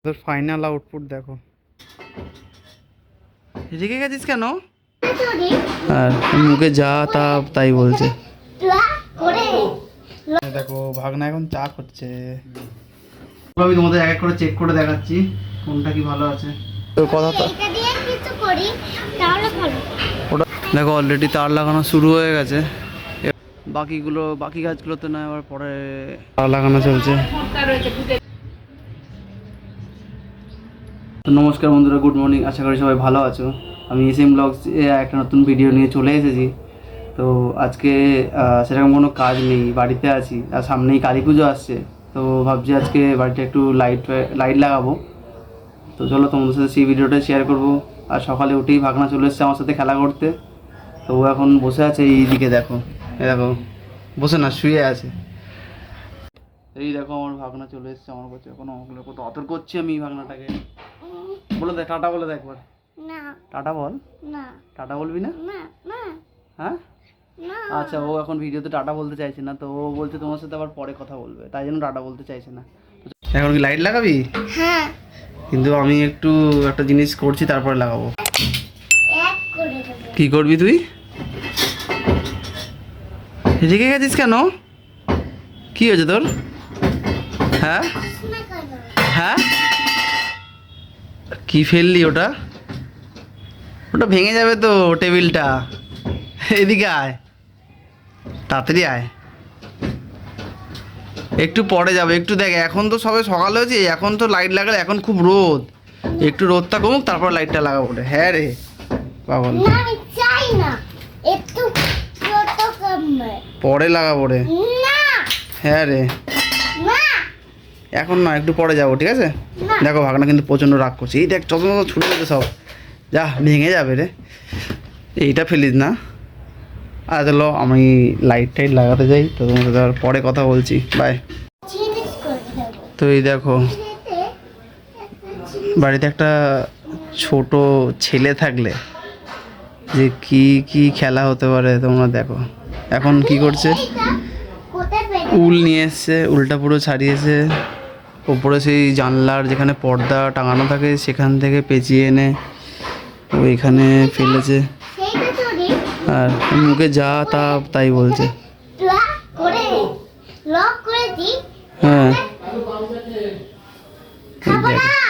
তোর final output দেখো। রেগে গেছিস কেন? আর মুখে যা তা তাই বলছে। দেখো ভাগনা এখন চা করছে। আমি তোমাদের এক এক করে চেক করে দেখাচ্ছি কোনটা কি ভালো আছে। তোর কথা তো ওটা দেখো অলরেডি তার লাগানো শুরু হয়ে গেছে। বাকি গাছগুলোতে না আবার পরে তার লাগানো চলছে। নমস্কার বন্ধুরা, গুড মর্নিং। আশা করি সবাই ভালো আছো। আমি এসএম ব্লগস একটা নতুন ভিডিও নিয়ে চলে এসেছি। তো আজকে সেরকম কোনো কাজ নেই, বাড়িতে আছি। আর সামনেই কালী পুজো আসছে, তো ভাবছি আজকে বাড়িতে একটু লাইট লাগাবো। তো চলো তোমাদের সাথে সেই ভিডিওটা শেয়ার করবো। আর সকালে উঠেই ভাগনা চলে এসছে আমার সাথে খেলা করতে। তো ও এখন বসে আছে এই দিকে, দেখো এই দেখো, বসে না শুয়ে আছে। এই দেখো আমার ভাগনা চলে এসছে আমার কাছে। এখন আমাকে কত আদর করছি আমি এই ভাগনাটাকে। বলে দে টাটা, বলে দে একবার। না টাটা বল। না টাটা বলবি না? না না হ্যাঁ না। আচ্ছা, ও এখন ভিডিওতে টাটা বলতে চাইছে না, তো ও বলছে তোমার সাথে আবার পরে কথা বলবে, তাই জন্য টাটা বলতে চাইছে না। এখন কি লাইট লাগাবি? হ্যাঁ, কিন্তু আমি একটু একটা জিনিস করছি, তারপরে লাগাবো। এক করে দেব। কি করবি তুই? রেগে গেছিস কেন? কি হয়েছে তোর? হ্যাঁ না করো। হ্যাঁ, কি ফেললি ওটা? ওটা ভেঙে যাবে তো টেবিলটা। এদিকে আয়, তাড়াতাড়ি আয়। একটু পরে যাবে, একটু দেখ। এখন তো সবে সকাল হয়েছে, এখন তো লাইট লাগালে এখন খুব রোদ। একটু রোদটা কমুক তারপর লাইটটা লাগাবো রে। হ্যাঁ রে পাগল, না আমি চাই না, একটু ছোট কমবে। পরে লাগাবো রে। না হ্যাঁ রে, না এখন না, একটু পরে যাবো, ঠিক আছে? না। দেখো ভাগনা কিন্তু প্রচণ্ড রাগ করছে। এই দেখ চত ছুটে যেতে সব, যা ভেঙে যাবে রে। এইটা ফেলিস না। আর চলো আমি লাইট টাইট লাগাতে যাই, তো তোমার সাথে আর পরে কথা বলছি। বাই। জিনিস করে দেব। তো এই দেখো, এতে বাড়িতে একটা ছোট ছেলে থাকলে যে কি কি খেলা হতে পারে তোমরা দেখো। এখন কি করছে? এইটা কোথায় পেলে? উল নিয়ে এসছে, উলটা পুরো ছাড়িয়েছে। ওপরে সেই জানলার যেখানে পর্দা টাঙানো থাকে সেখান থেকে পেঁচিয়ে এনে ও এখানে ফেলেছে। সেইটা চুরি আর মুখে যা তা তাই বলছে। লক করে দি। হ্যাঁ এই খাবো দেখো। না।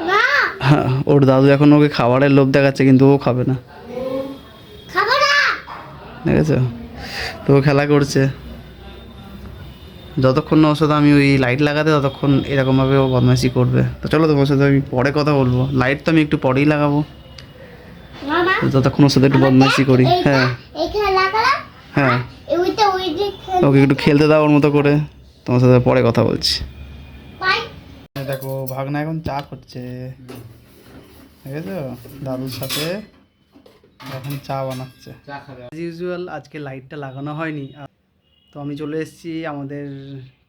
না হ্যাঁ, ওর দাদু এখন ওকে খাবারের লোভ দেখাচ্ছে, কিন্তু ও খাবে না, খাবো না। দেখেছো? তো ও খেলা করছে। যতক্ষণ না ওর সাথে আমি ওই লাইট লাগাতে, ততক্ষণ এরকমভাবে ও বদমাইশি করবে। তো চলো তোমার সাথে আমি পরে কথা বলবো। লাইট তো আমি একটু পরেই লাগাবো, মামা যতক্ষণ ওর সাথে একটু বদমাইশি করি। হ্যাঁ এইখানে লাগালাম। হ্যাঁ, ওইটা ওই দিক ওকে একটু খেলতে দাও ওর মতো করে। তোমার সাথে পরে কথা বলছি। পাই। দেখো ভাগনা এখন চা করছে, দেখেছো? দাদুর সাথে এখন চা বানাচ্ছে। অ্যাজ ইউজুয়াল আজকে লাইটটা লাগানো হয়নি। তো আমি চলে এসেছি আমাদের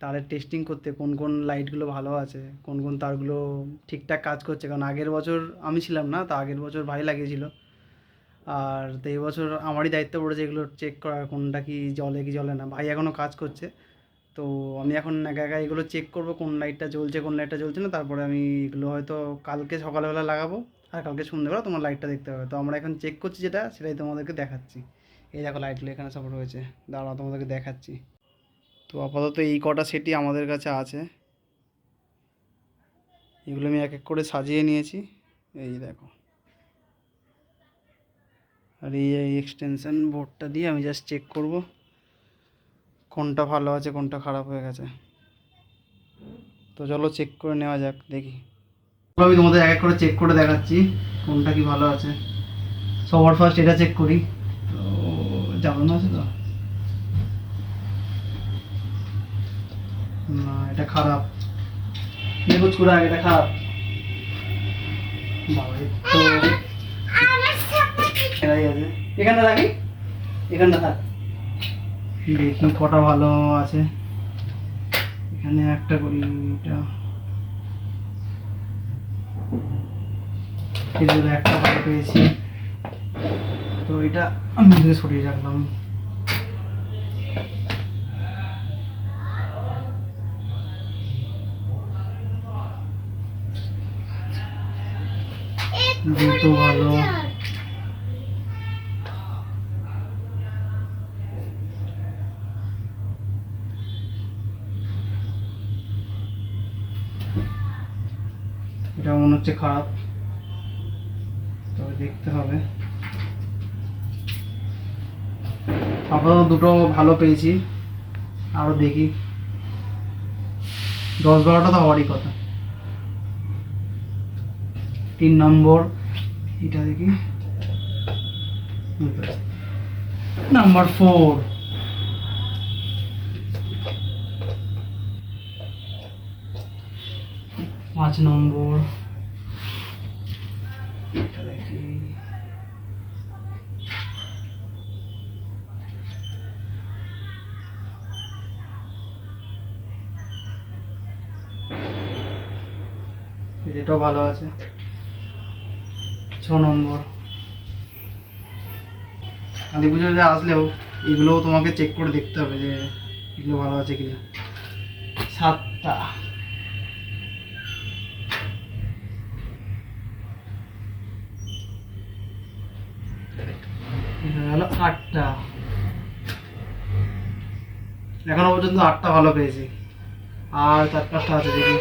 তারের টেস্টিং করতে, কোন কোন লাইটগুলো ভালো আছে, কোন কোন তারগুলো ঠিকঠাক কাজ করছে। কারণ আগের বছর আমি ছিলাম না, তো আগের বছর ভাই লাগিয়েছিল। আর তো এই বছর আমারই দায়িত্ব পড়েছে এগুলো চেক করার, কোনটা কি জ্বলে কি জ্বলে না। ভাই এখনও কাজ করছে, তো আমি এখন একা একা এগুলো চেক করবো কোন লাইটটা জ্বলছে কোন লাইটটা জ্বলছে না। তারপরে আমি এগুলো হয়তো কালকে সকালবেলা লাগাবো, আর কালকে সন্ধ্যেবেলা তোমার লাইটটা দেখতে হবে। তো আমরা এখন চেক করছি যেটা, সেটাই তোমাদেরকে দেখাচ্ছি। এই দেখো লাইটগুলো এখানে সব রয়েছে, দাঁড়াও তোমাদেরকে দেখাচ্ছি। তো আপাতত এই কটা সেটই আমাদের কাছে আছে। এগুলো আমি এক এক করে সাজিয়ে নিয়েছি, এই দেখো। আর এই এক্সটেনশন বোর্ডটা দিয়ে আমি জাস্ট চেক করব কোনটা ভালো আছে কোনটা খারাপ হয়ে গেছে। তো চলো চেক করে নেওয়া যাক, দেখি। আমি তোমাদের এক এক করে চেক করে দেখাচ্ছি কোনটা কি ভালো আছে। সবার ফার্স্ট এটা চেক করি। তো জ্বালানো আছে তো না, এটা খারাপ। দেখো চূড়া, এটা খারাপ। বাবা, তো এরাই আছে। এখানটা রাখি, এখানটা থাক। দেখি কটা ভালো আছে। এখানে একটা করি, এটা এগুলো একটা ভালো পেয়েছি, তো এটা আমি এদিকে সরিয়ে রাখলাম। দুটো ভালো। এটা মনে হচ্ছে খারাপ, তবে দেখতে হবে। আপাতত দুটো ভালো পেয়েছি, আরো দেখি। 10-12টা তো হওয়ারই কথা। 3 নম্বর এটা দেখি, নাম্বার 4। পাঁচ নম্বর এটা দেখি, এটাও ভালো আছে। 6 নম্বর। কালী পুজোতে আসলেও এগুলোও তোমাকে চেক করে দেখতে হবে যে এগুলো ভালো আছে কিনা। 7টা। হলো 8টা। এখনো পর্যন্ত 8টা ভালো পেয়েছি, আর 4-5টা আছে দেখি।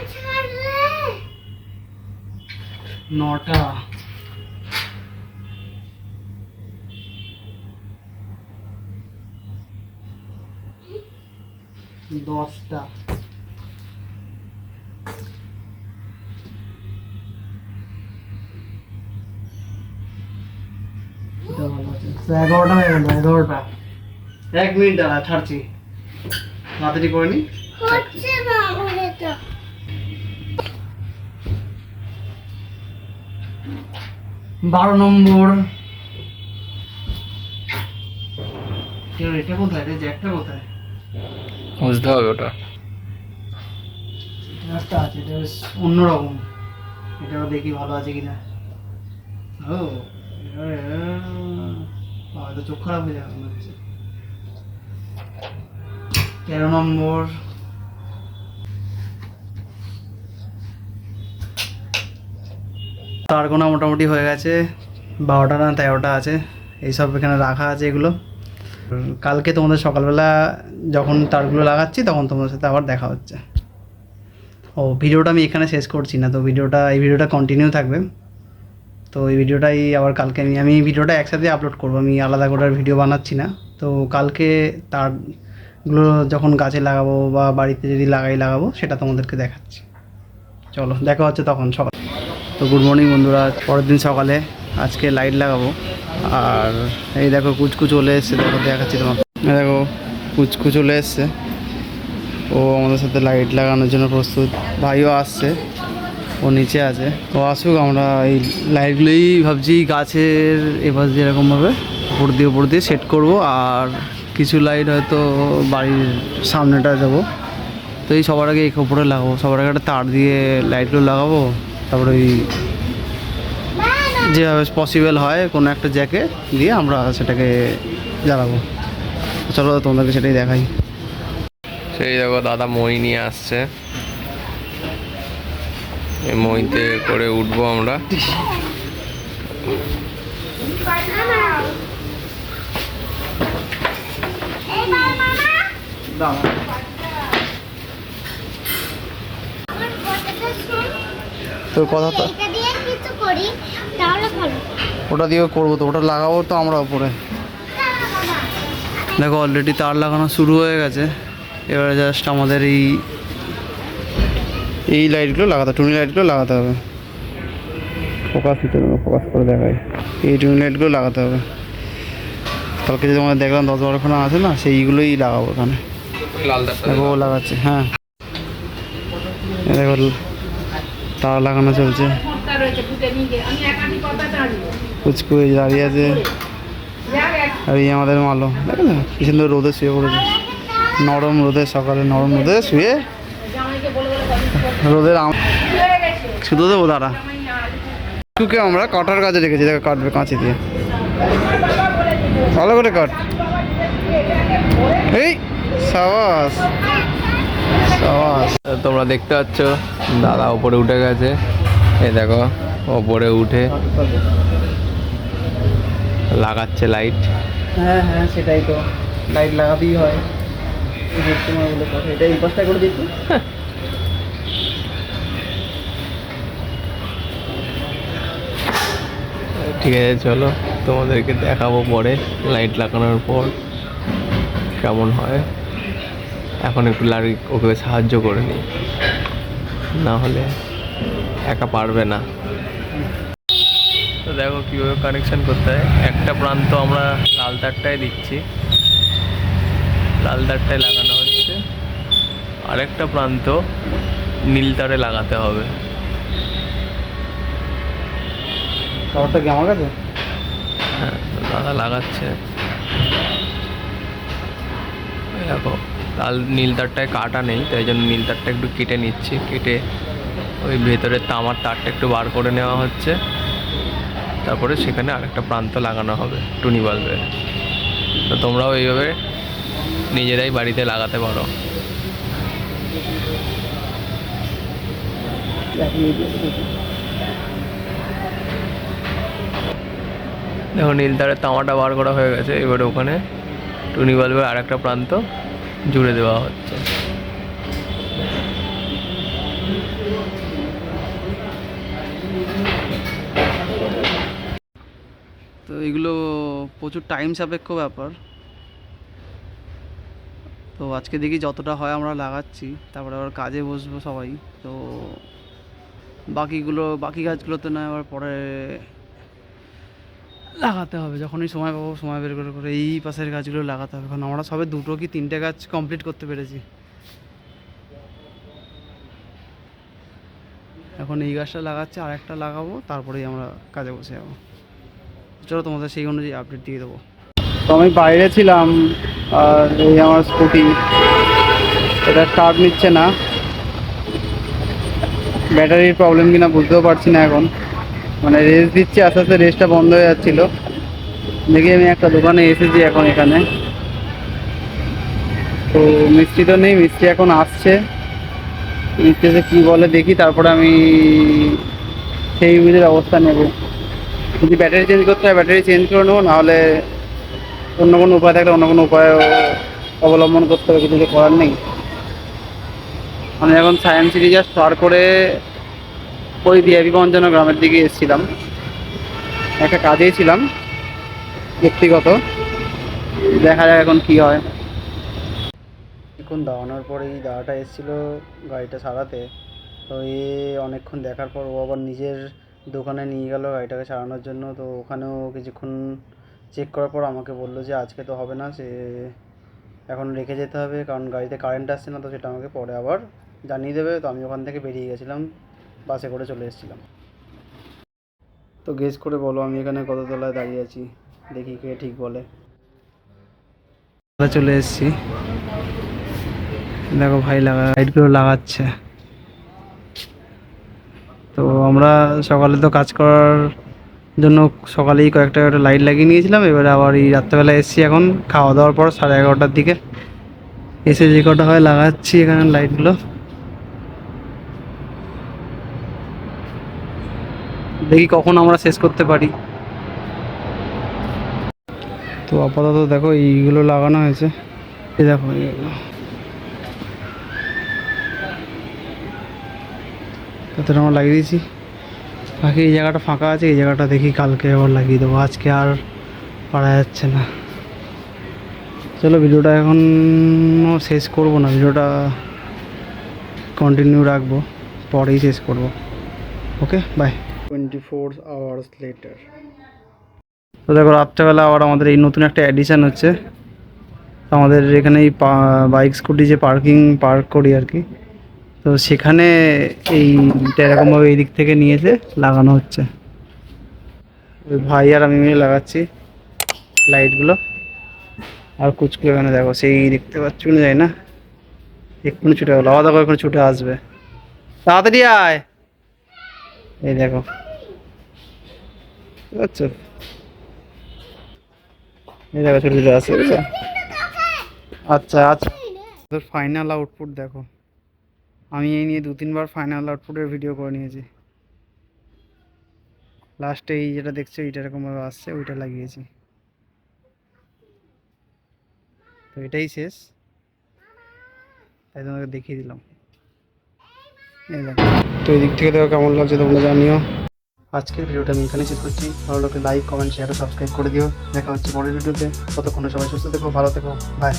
9টা। 10টা। এটা ভালো আছে। 11টা হয়ে গেল। 11টা। 1 মিনিট দাঁড়া, ছাড়ছি, তাড়াতাড়ি করে নি। হচ্ছে না আমার এটা। 12 নম্বর। এটা কোথায় রে? জ্যাকটা কোথায়? বুঝতে হবে ওটা। এটা একটা আছে, এটা বেশ অন্যরকম। এটাও দেখি ভালো আছে কিনা। ও হয়তো চোখ খারাপ হয়ে যাবে মনে হচ্ছে। 13 নম্বর। তারগোনা মোটামুটি হয়ে গেছে। 12টা না 13টা আছে, এইসব এখানে রাখা আছে এগুলো। কালকে তোমাদের সকালবেলা যখন তারগুলো লাগাচ্ছি তখন তোমাদের সাথে আবার দেখা হচ্ছে। ও ভিডিওটা আমি এখানে শেষ করছি না, তো এই ভিডিওটা কন্টিনিউ থাকবে। তো এই ভিডিওটাই আবার কালকে আমি ভিডিওটা একসাথে আপলোড করবো, আমি আলাদা করে ভিডিও বানাচ্ছি না। তো কালকে তারগুলো যখন গাছে লাগাবো বা বাড়িতে যদি লাগাবো সেটা তোমাদেরকে দেখাচ্ছি। চলো দেখা হচ্ছে তখন সকাল। তো গুড মর্নিং বন্ধুরা, পরের দিন সকালে আজকে লাইট লাগাবো। আর এই দেখো কুচকু চলে এসছে, দেখাচ্ছি তোমাকে। দেখো কুচকু চলে এসছে, ও আমাদের সাথে লাইট লাগানোর জন্য প্রস্তুত। ভাইও আসছে, ও নিচে আছে, ও আসুক। আমরা এই লাইটগুলোই ভাবছি গাছের এপাশ দিয়ে এরকমভাবে উপর দিয়ে সেট করব। আর কিছু লাইট হয়তো বাড়ির সামনেটা দেবো। তো এই সবার আগে এই উপরে লাগাবো, সবার আগে একটা তার দিয়ে লাইটগুলো লাগাবো। তারপরে ওই যেভাবে পসিবল হয় কোনো একটা জ্যাকে দিয়ে আমরা সেটাকে জ্বালাবো। চলো তোমাদেরকে সেটাই দেখাই। সেই দেখো দাদা মই নিয়ে আসছে, এই মইতে করে উঠবো আমরা। তোর কথা তো এটা দিয়ে কিছু করি তাহলে ভালো। ওটা দিয়ে করবো, তো ওটা লাগাবো তো আমরা উপরে। দেখো অলরেডি তার লাগানো শুরু হয়ে গেছে। এবারে জাস্ট আমাদের এই লাইটগুলো লাগাতে, টুনি লাইটগুলো লাগাতে হবে। ফোকাস করে দেখাই, এই টুনি লাইটগুলো লাগাতে হবে। কালকে যে তোমাদের দেখলাম 10-12খানা আছে না, সেইগুলোই লাগাবো এখানে। দেখো ও লাগাচ্ছে, হ্যাঁ দেখো তার লাগানো চলছে। কুচকু দাঁড়িয়ে আছে, আর এই আমাদের মালো দেখো কি সুন্দর রোদে শুয়ে পড়েছে। নরম রোদে, সকালে নরম রোদে শুয়ে রোদের শুধু দেবো দাঁড়া। কুচকুকে আমরা কাটার কাজে রেখেছি, দেখো কাটবে কাঁচি দিয়ে, ভালো করে কাট। এই সাবাস সাবাস। তোমরা দেখতে পাচ্ছ দাদা উপরে উঠে গেছে, এই দেখো ওপরে উঠে লাগাচ্ছে লাইট। হ্যাঁ হ্যাঁ সেটাই তো, লাইট লাগাতেই হয়। তোমার বলে কথা, এটা এই পাশটা করে দিচ্ছি। ঠিক আছে চলো, তোমাদেরকে দেখাবো পরে লাইট লাগানোর পর কেমন হয়। এখন একটু ওকে সাহায্য করে নিই, না হলে একা পারবে না। তো দেখো কীভাবে কানেকশান করতে হয়। একটা প্রান্ত আমরা লাল তারটায় দিচ্ছি, লাল তারটায় লাগানো হচ্ছে, আরেকটা প্রান্ত নীল তারে লাগাতে হবে। খাবারটা কি আমার কাছে? হ্যাঁ, দাদা লাগাচ্ছে। দেখো লাল নীল তারটায় কাটা নেই, তাই জন্য নীল তারটা একটু কেটে নিচ্ছি, কেটে ওই ভেতরের তামার তারটা একটু বার করে নেওয়া হচ্ছে। তারপরে সেখানে আরেকটা প্রান্ত লাগানো হবে টুনি বাল্বের। তো তোমরাও এইভাবে নিজেরাই বাড়িতে লাগাতে পারো। দেখো নীল তারের তামাটা বার করা হয়ে গেছে, এবারে ওখানে টুনি বাল্বের আরেকটা প্রান্ত জুড়ে দেওয়া হচ্ছে। তো এগুলো প্রচুর টাইম সাপেক্ষ ব্যাপার। তো আজকে দেখি যতটা হয় আমরা লাগাচ্ছি, তারপরে আবার কাজে বসবো সবাই। তো বাকি কাজগুলোতে না আবার পরে লাগাতে হবে, যখনই সময় পাবো সময় বের করে করে এই পাশের গাছগুলো লাগাতে হবে। কারণ আমরা সবে 2 কি 3টে গাছ কমপ্লিট করতে পেরেছি। এখন এই গাছটা লাগাচ্ছে, আর একটা লাগাবো, তারপরেই আমরা কাজে বসে যাবো। চলো তোমাদের সেই অনুযায়ী আপডেট দিয়ে দেবো। তো আমি বাইরে ছিলাম, আর এই আমার স্কুটি, এটা স্টার্ট নিচ্ছে না। ব্যাটারির প্রবলেম কিনা বুঝতেও পারছি না এখন। মানে রেস দিচ্ছি, আস্তে আস্তে রেসটা বন্ধ হয়ে যাচ্ছিলো। দেখি আমি একটা দোকানে এসেছি এখন এখানে। তো মিস্ত্রি তো নেই, মিস্ত্রি এখন আসছে। মিস্ত্রি এসে কী বলে দেখি, তারপরে আমি সেই অনুযায়ী অবস্থা নেব। যদি ব্যাটারি চেঞ্জ করতে হয় ব্যাটারি চেঞ্জ করে নেবো, নাহলে অন্য কোনো উপায় থাকলে অন্য কোনো উপায় অবলম্বন করতে হবে, কিছু করার নেই। আমি এখন সায়েন্স সিটি জাস্ট পার করে ওই ডিআইপি পঞ্চান্ন গ্রামের দিকে এসেছিলাম, একটা কাজেই ছিলাম ব্যক্তিগত। দেখা যাক এখন কী হয়। এখন দাঁড়ানোর পরে এই দাদাটা এসেছিলো গাড়িটা সারাতে। তো অনেকক্ষণ দেখার পর ও আবার নিজের দোকানে নিয়ে গেল গাড়িটাকে সারানোর জন্য। তো ওখানেও কিছুক্ষণ চেক করার পর আমাকে বললো যে আজকে তো হবে না, সে এখন রেখে যেতে হবে, কারণ গাড়িতে কারেন্ট আসছে না। তো সেটা আমাকে পরে আবার জানিয়ে দেবে। তো আমি ওখান থেকে বেরিয়ে গেছিলাম, বাসে করে চলে এসেছিলাম। তো গেস করে বলো আমি এখানে কত তলায় দাঁড়িয়ে আছি, দেখি কে ঠিক বলে। চলে এসেছি, দেখো ভাই লাইটগুলো লাগাচ্ছে। তো আমরা সকালে তো কাজ করার জন্য সকালেই কয়েকটা লাইট লাগিয়ে নিয়েছিলাম। এবারে আবার এই রাত্রেবেলা এসেছি এখন খাওয়া দাওয়ার পর 11:30টার দিকে এসে যে কটা হয় লাগাচ্ছি এখানে লাইটগুলো। দেখি কখন আমরা শেষ করতে পারি। তো আপাতত দেখো এইগুলো লাগানো হয়েছে, এই দেখো এইগুলো। তাতে আমরা লাগিয়ে দিয়েছি। বাকি এই জায়গাটা ফাঁকা আছে, এই জায়গাটা দেখি কালকে আবার লাগিয়ে দেবো, আজকে আর পারা যাচ্ছে না। চলো ভিডিওটা এখন শেষ করবো না, ভিডিওটা কন্টিনিউ রাখবো, পরেই শেষ করবো। Okay bye. 24 hours later। তো দেখো রাত্রেবেলা আবার আমাদের এই নতুন একটা অ্যাডিশান হচ্ছে। আমাদের এখানে এই বাইক স্কুটি যে পার্ক করি আর কি, তো সেখানে এইটা এরকমভাবে এই দিক থেকে নিয়ে এসে লাগানো হচ্ছে। ওই ভাই আর আমি মিলে লাগাচ্ছি লাইটগুলো। আর কুচকুলো এখানে দেখো সেই দেখতে পাচ্ছ না, যায় না, এক্ষুনি ছুটে গেলো, আলাদা করে এক্ষুনি ছুটে আসবে, তাড়াতাড়ি আয়। এই দেখো বুঝছো, এই দেখো ছুটে ছুটে আসছে, বুঝছো। আচ্ছা আচ্ছা, তোর ফাইনাল আউটপুট দেখো। আমি এই নিয়ে 2-3 বার ফাইনাল আউটপুটের ভিডিও করে নিয়েছি। লাস্টে এই যেটা দেখছো এইটা এরকমভাবে আসছে, ওইটা লাগিয়েছি। তো এটাই শেষ, তাই তোমাকে দেখিয়ে দিলাম। এই দেখো। তো এই দিক থেকে দেখো কেমন লাগছে তোমরা জানিও। আজকের ভিডিওটা আমি এখানে শেষ করছি। ভালো লাগলে লাইক, কমেন্ট, শেয়ার, সাবস্ক্রাইব করে দিও। দেখা হচ্ছে পরের ভিডিওতে। ততক্ষণে সবাই সুস্থ থেকো, ভালো থেকো, বাই।